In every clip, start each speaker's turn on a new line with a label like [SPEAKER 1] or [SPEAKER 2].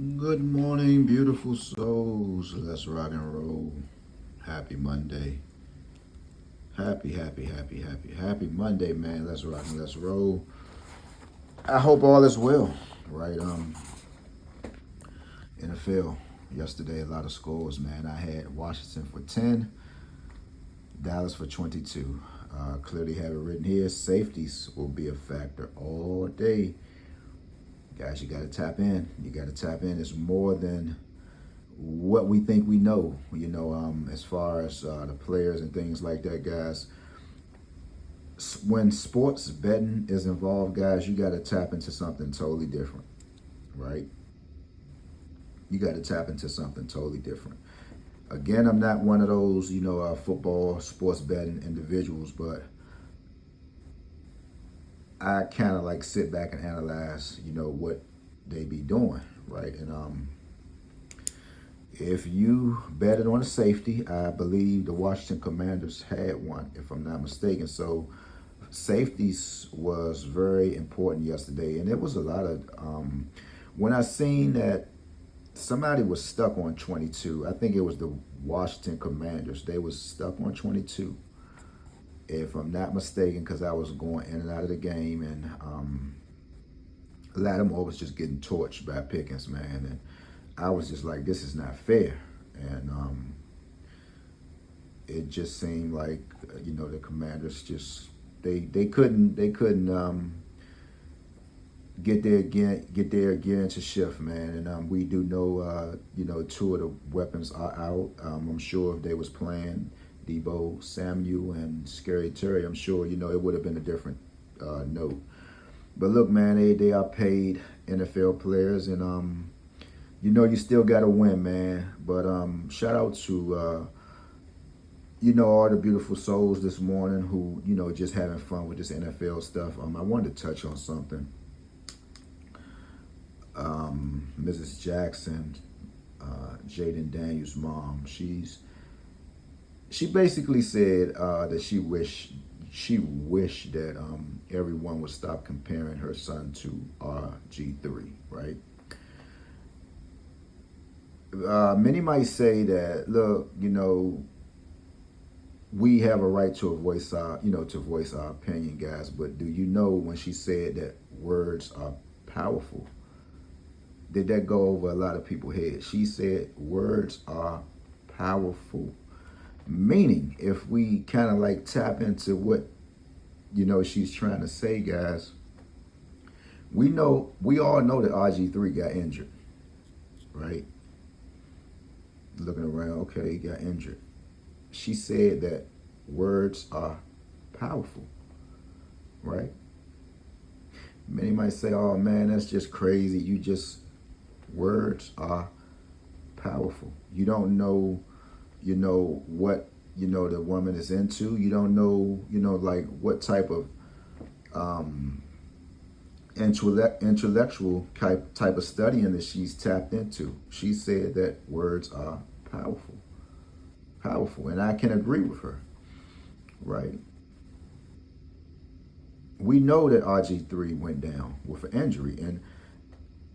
[SPEAKER 1] Good morning, beautiful souls. Let's rock and roll. Happy Monday. Happy Monday, man. Let's rock and let's roll. I hope all is well, right? NFL yesterday, a lot of scores, man. I had Washington for 10, Dallas for 22. Clearly have it written here. Safeties will be a factor all day. Guys, you got to tap in. You got to tap in. It's more than what we think we know, as far as the players and things like that, guys. When sports betting is involved, guys, you got to tap into something totally different, right? You got to tap into something totally different. Again, I'm not one of those, football, sports betting individuals, but I kind of like sit back and analyze, what they be doing, right? And if you betted on a safety, I believe the Washington Commanders had one, if I'm not mistaken. So safeties was very important yesterday, and it was a lot of when I seen that somebody was stuck on 22. I think it was the Washington Commanders. They was stuck on 22, if I'm not mistaken, because I was going in and out of the game, and Lattimore was just getting torched by Pickens, man, and I was just like, this is not fair. And it just seemed like the Commanders just they couldn't get their again to shift, man. And we do know two of the weapons are out. I'm sure if they was playing Debo Samuel and Scary Terry, I'm sure it would have been a different note. But look, man, they are paid NFL players, and you still got to win, man. But shout out to all the beautiful souls this morning who just having fun with this NFL stuff. I wanted to touch on something. Mrs. Jackson, Jaden Daniels' mom, she basically said that she wished that everyone would stop comparing her son to RG3, right? Many might say that, look, we have a right to voice our opinion, guys. But do you know when she said that words are powerful? Did that go over a lot of people's heads? She said words are powerful. Meaning, if we kind of like tap into what she's trying to say, guys, we all know that RG3 got injured, right? Looking around, okay, he got injured. She said that words are powerful, right? Many might say, oh man, that's just crazy. Words are powerful. You don't know, what, the woman is into. You don't know, like what type of intellectual type of studying that she's tapped into. She said that words are powerful. Powerful. And I can agree with her, right? We know that RG3 went down with an injury. And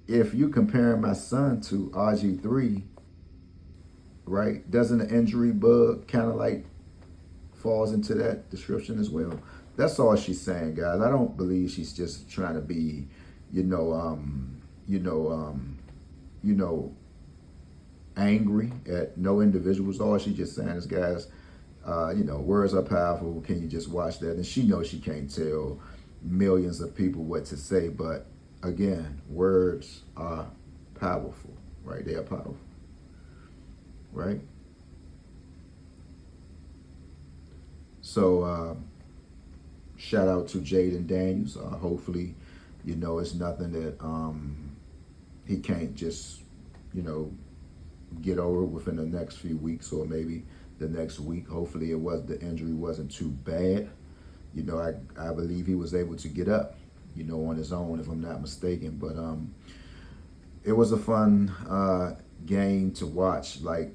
[SPEAKER 1] if you compare my son to RG3, right, doesn't the injury bug kind of like falls into that description as well? That's all she's saying, guys. I don't believe she's just trying to be, angry at no individuals. All she's just saying is, guys, words are powerful. Can you just watch that? And she knows she can't tell millions of people what to say, but again, words are powerful, right? They are powerful, right? So shout out to Jaden Daniels. Hopefully, it's nothing that he can't just, get over within the next few weeks or maybe the next week. Hopefully, the injury wasn't too bad. I believe he was able to get up, on his own, if I'm not mistaken. But it was a fun game to watch. Like,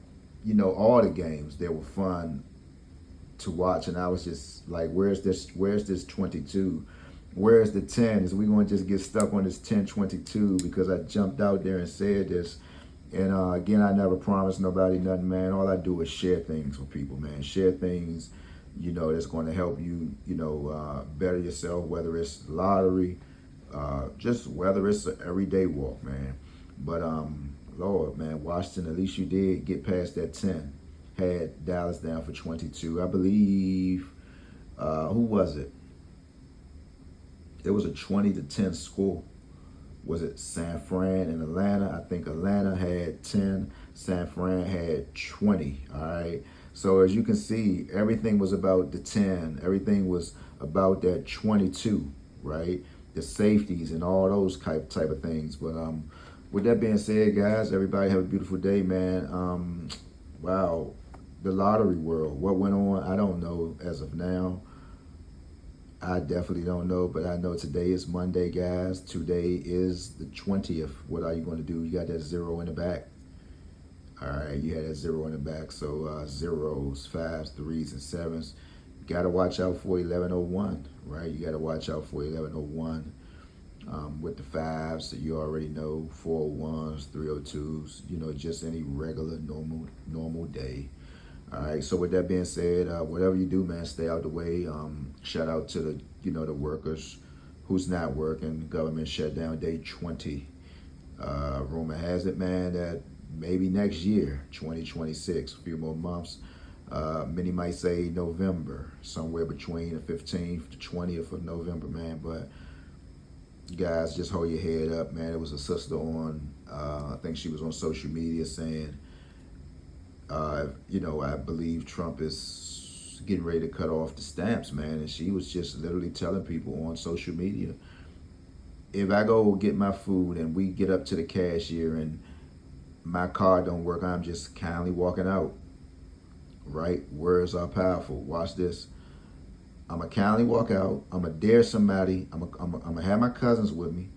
[SPEAKER 1] all the games, they were fun to watch, and I was just like, where's this 22 Where's the 10? Is we going to just get stuck on this 1022 because I jumped out there and said this. And again, I never promised nobody nothing, man. All I do is share things with people, man. Share things, that's going to help you, better yourself, whether it's lottery, just whether it's an everyday walk, man. But, Lord, man, Washington, at least you did get past that 10. Had Dallas down for 22. I believe, who was it? It was a 20-10 score. Was it San Fran and Atlanta? I think Atlanta had 10, San Fran had 20, all right? So as you can see, everything was about the 10. Everything was about that 22, right? The safeties and all those type of things. But with that being said, guys, everybody have a beautiful day, man. Wow, the lottery world, what went on, I don't know as of now. I definitely don't know, but I know today is Monday, guys. Today is the 20th. What are you going to do? You got that 0 in the back. All right, you had that 0 in the back. So zeros, 5s, 3s, and 7s. You got to watch out for 1101, right? You got to watch out for 1101 with the 5s that you already know, 401s, 302s, just any regular, normal day. All right, so with that being said, whatever you do, man, stay out the way. Shout out to the workers who's not working. Government shutdown day 20. Rumor has it, man, that maybe next year, 2026, a few more months. Many might say November, somewhere between the 15th to 20th of November, man. But guys, just hold your head up, man. It was a sister on, I think she was on social media saying, I believe Trump is getting ready to cut off the stamps, man. And she was just literally telling people on social media, if I go get my food and we get up to the cashier and my card don't work, I'm just kindly walking out, right? Words are powerful. Watch this. I'm going to kindly walk out. I'm going to dare somebody. I'm going to have my cousins with me.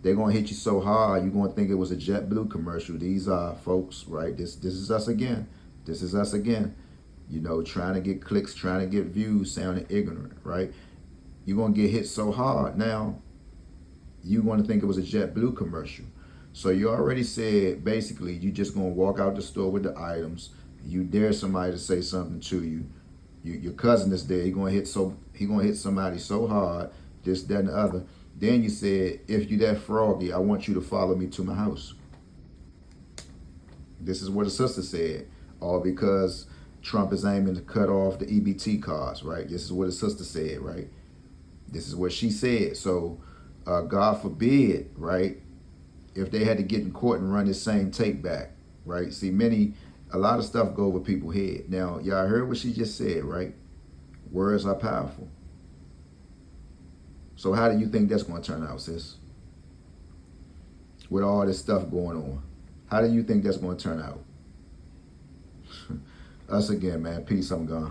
[SPEAKER 1] They're going to hit you so hard, you're going to think it was a JetBlue commercial. These are folks, right? This is us again. This is us again. Trying to get clicks, trying to get views, sounding ignorant, right? You're going to get hit so hard. Now, you're going to think it was a JetBlue commercial. So you already said, basically, you're just going to walk out the store with the items. You dare somebody to say something to you. Your cousin is there. He's going to hit somebody so hard, this, that, and the other. Then you said, if you that froggy, I want you to follow me to my house. This is what the sister said. All because Trump is aiming to cut off the EBT cards, right? This is what the sister said, right? This is what she said. So, God forbid, right, if they had to get in court and run this same tape back, right? See, a lot of stuff go over people's head. Now, y'all heard what she just said, right? Words are powerful. So how do you think that's going to turn out, sis? With all this stuff going on. How do you think that's going to turn out? Us again, man. Peace, I'm gone.